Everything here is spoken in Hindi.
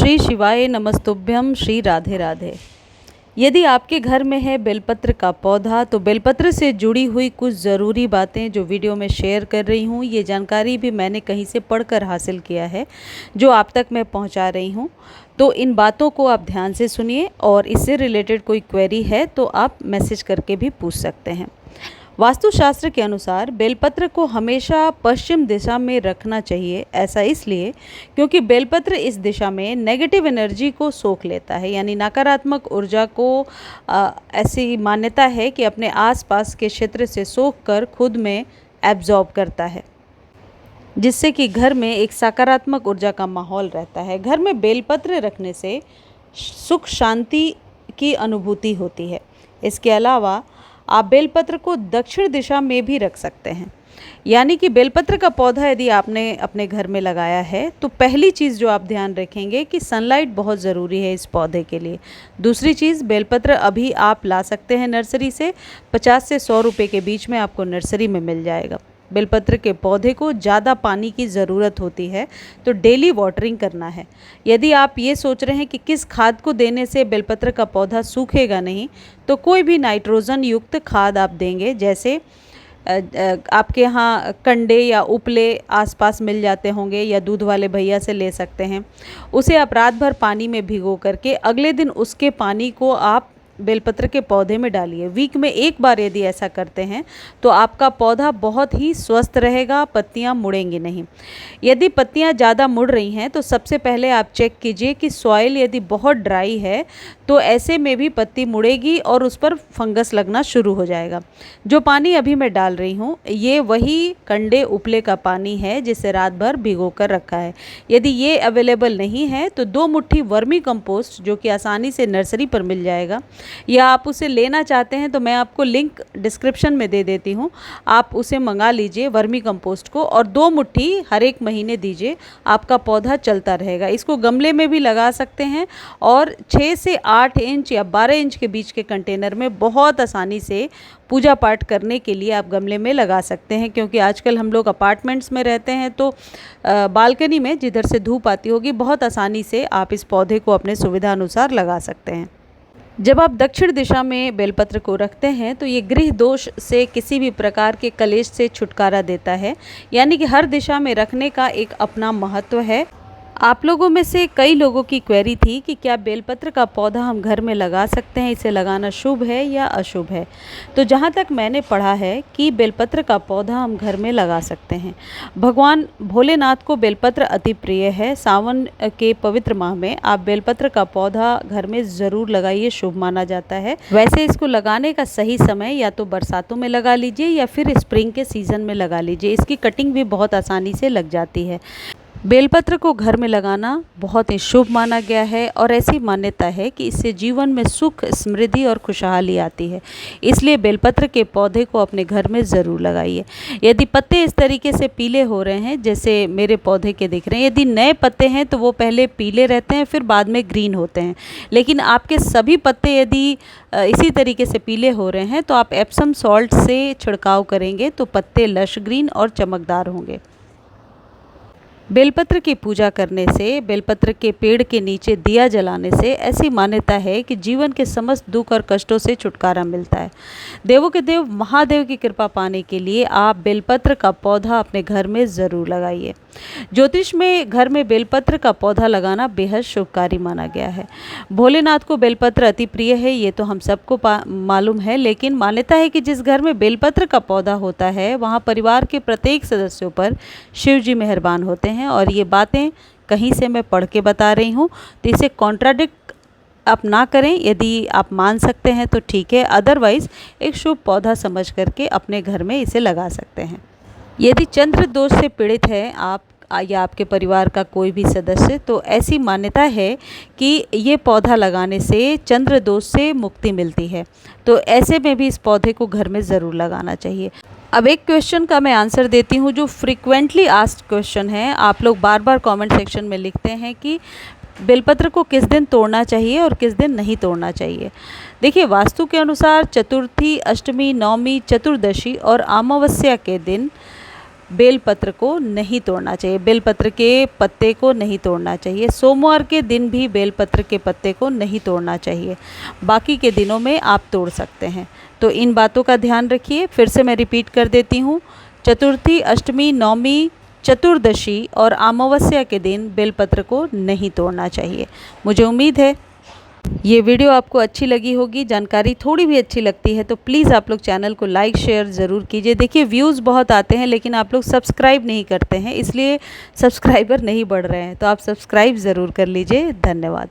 श्री शिवाय नमस्तुभ्यं। श्री राधे राधे। यदि आपके घर में है बेलपत्र का पौधा तो बेलपत्र से जुड़ी हुई कुछ ज़रूरी बातें जो वीडियो में शेयर कर रही हूँ, ये जानकारी भी मैंने कहीं से पढ़कर हासिल किया है जो आप तक मैं पहुँचा रही हूँ। तो इन बातों को आप ध्यान से सुनिए और इससे रिलेटेड कोई क्वेरी है तो आप मैसेज करके भी पूछ सकते हैं। वास्तुशास्त्र के अनुसार बेलपत्र को हमेशा पश्चिम दिशा में रखना चाहिए। ऐसा इसलिए क्योंकि बेलपत्र इस दिशा में नेगेटिव एनर्जी को सोख लेता है, यानी नकारात्मक ऊर्जा को ऐसी मान्यता है कि अपने आसपास के क्षेत्र से सोख कर खुद में एब्जॉर्ब करता है, जिससे कि घर में एक सकारात्मक ऊर्जा का माहौल रहता है। घर में बेलपत्र रखने से सुख शांति की अनुभूति होती है। इसके अलावा आप बेलपत्र को दक्षिण दिशा में भी रख सकते हैं, यानी कि बेलपत्र का पौधा यदि आपने अपने घर में लगाया है तो पहली चीज़ जो आप ध्यान रखेंगे कि सनलाइट बहुत ज़रूरी है इस पौधे के लिए। दूसरी चीज़, बेलपत्र अभी आप ला सकते हैं नर्सरी से, 50 से 100 रुपये के बीच में आपको नर्सरी में मिल जाएगा। बेलपत्र के पौधे को ज़्यादा पानी की ज़रूरत होती है तो डेली वाटरिंग करना है। यदि आप ये सोच रहे हैं कि किस खाद को देने से बेलपत्र का पौधा सूखेगा नहीं, तो कोई भी नाइट्रोजन युक्त खाद आप देंगे, जैसे आपके यहाँ कंडे या उपले आसपास मिल जाते होंगे या दूध वाले भैया से ले सकते हैं। उसे आप रात भर पानी में भिगो करके अगले दिन उसके पानी को आप बेलपत्र के पौधे में डालिए। वीक में एक बार यदि ऐसा करते हैं तो आपका पौधा बहुत ही स्वस्थ रहेगा, पत्तियां मुड़ेंगी नहीं। यदि पत्तियां ज़्यादा मुड़ रही हैं तो सबसे पहले आप चेक कीजिए कि सॉइल यदि बहुत ड्राई है तो ऐसे में भी पत्ती मुड़ेगी और उस पर फंगस लगना शुरू हो जाएगा। जो पानी अभी मैं डाल रही हूँ ये वही कंडे उपले का पानी है जिसे रात भर भिगो कर रखा है। यदि ये अवेलेबल नहीं है तो 2 मुट्ठी वर्मी कंपोस्ट, जो कि आसानी से नर्सरी पर मिल जाएगा, या आप उसे लेना चाहते हैं तो मैं आपको लिंक डिस्क्रिप्शन में दे देती हूँ, आप उसे मंगा लीजिए वर्मी कंपोस्ट को, और 2 मुट्ठी हर एक महीने दीजिए। आपका पौधा चलता रहेगा। इसको गमले में भी लगा सकते हैं और 6 से 8 इंच या 12 इंच के बीच के कंटेनर में बहुत आसानी से पूजा पाठ करने के लिए आप गमले में लगा सकते हैं, क्योंकि आजकल हम लोग अपार्टमेंट्स में रहते हैं तो बालकनी में जिधर से धूप आती होगी बहुत आसानी से आप इस पौधे को अपने सुविधा अनुसार लगा सकते हैं। जब आप दक्षिण दिशा में बेलपत्र को रखते हैं तो ये गृह दोष से, किसी भी प्रकार के कलेश से छुटकारा देता है, यानी कि हर दिशा में रखने का एक अपना महत्व है। आप लोगों में से कई लोगों की क्वेरी थी कि क्या बेलपत्र का पौधा हम घर में लगा सकते हैं, इसे लगाना शुभ है या अशुभ है। तो जहाँ तक मैंने पढ़ा है कि बेलपत्र का पौधा हम घर में लगा सकते हैं। भगवान भोलेनाथ को बेलपत्र अति प्रिय है। सावन के पवित्र माह में आप बेलपत्र का पौधा घर में ज़रूर लगाइए, शुभ माना जाता है। वैसे इसको लगाने का सही समय या तो बरसातों में लगा लीजिए या फिर स्प्रिंग के सीज़न में लगा लीजिए। इसकी कटिंग भी बहुत आसानी से लग जाती है। बेलपत्र को घर में लगाना बहुत ही शुभ माना गया है और ऐसी मान्यता है कि इससे जीवन में सुख, समृद्धि और खुशहाली आती है। इसलिए बेलपत्र के पौधे को अपने घर में ज़रूर लगाइए। यदि पत्ते इस तरीके से पीले हो रहे हैं जैसे मेरे पौधे के दिख रहे हैं, यदि नए पत्ते हैं तो वो पहले पीले रहते हैं फिर बाद में ग्रीन होते हैं, लेकिन आपके सभी पत्ते यदि इसी तरीके से पीले हो रहे हैं तो आप एप्सम सॉल्ट से छिड़काव करेंगे तो पत्ते लश ग्रीन और चमकदार होंगे। बेलपत्र की पूजा करने से, बेलपत्र के पेड़ के नीचे दिया जलाने से ऐसी मान्यता है कि जीवन के समस्त दुख और कष्टों से छुटकारा मिलता है। देवों के देव महादेव की कृपा पाने के लिए आप बेलपत्र का पौधा अपने घर में ज़रूर लगाइए। ज्योतिष में घर में बेलपत्र का पौधा लगाना बेहद शुभकारी माना गया है। भोलेनाथ को बेलपत्र अति प्रिय है, ये तो हम सबको मालूम है, लेकिन मान्यता है कि जिस घर में बेलपत्र का पौधा होता है वहाँ परिवार के प्रत्येक सदस्यों पर शिव जी मेहरबान होते हैं। और ये बातें कहीं से मैं पढ़ के बता रही हूँ, तो इसे कॉन्ट्राडिक्ट आप ना करें। यदि आप मान सकते हैं तो ठीक है, अदरवाइज़ एक शुभ पौधा समझ करके अपने घर में इसे लगा सकते हैं। यदि चंद्र दोष से पीड़ित है आप या आपके परिवार का कोई भी सदस्य, तो ऐसी मान्यता है कि ये पौधा लगाने से चंद्र दोष से मुक्ति मिलती है। तो ऐसे में भी इस पौधे को घर में ज़रूर लगाना चाहिए। अब एक क्वेश्चन का मैं आंसर देती हूँ जो फ्रीक्वेंटली आस्क्ड क्वेश्चन है। आप लोग बार बार कमेंट सेक्शन में लिखते हैं कि बेलपत्र को किस दिन तोड़ना चाहिए और किस दिन नहीं तोड़ना चाहिए। देखिए, वास्तु के अनुसार चतुर्थी, अष्टमी, नवमी, चतुर्दशी और अमावस्या के दिन बेलपत्र को नहीं तोड़ना चाहिए, बेलपत्र के पत्ते को नहीं तोड़ना चाहिए। सोमवार के दिन भी बेलपत्र के पत्ते को नहीं तोड़ना चाहिए, बाकी के दिनों में आप तोड़ सकते हैं। तो इन बातों का ध्यान रखिए। फिर से मैं रिपीट कर देती हूँ, चतुर्थी, अष्टमी, नवमी, चतुर्दशी और अमावस्या के दिन बेलपत्र को नहीं तोड़ना चाहिए। मुझे उम्मीद है ये वीडियो आपको अच्छी लगी होगी, जानकारी थोड़ी भी अच्छी लगती है तो प्लीज़ आप लोग चैनल को लाइक शेयर ज़रूर कीजिए। देखिए व्यूज़ बहुत आते हैं लेकिन आप लोग सब्सक्राइब नहीं करते हैं, इसलिए सब्सक्राइबर नहीं बढ़ रहे हैं, तो आप सब्सक्राइब ज़रूर कर लीजिए। धन्यवाद।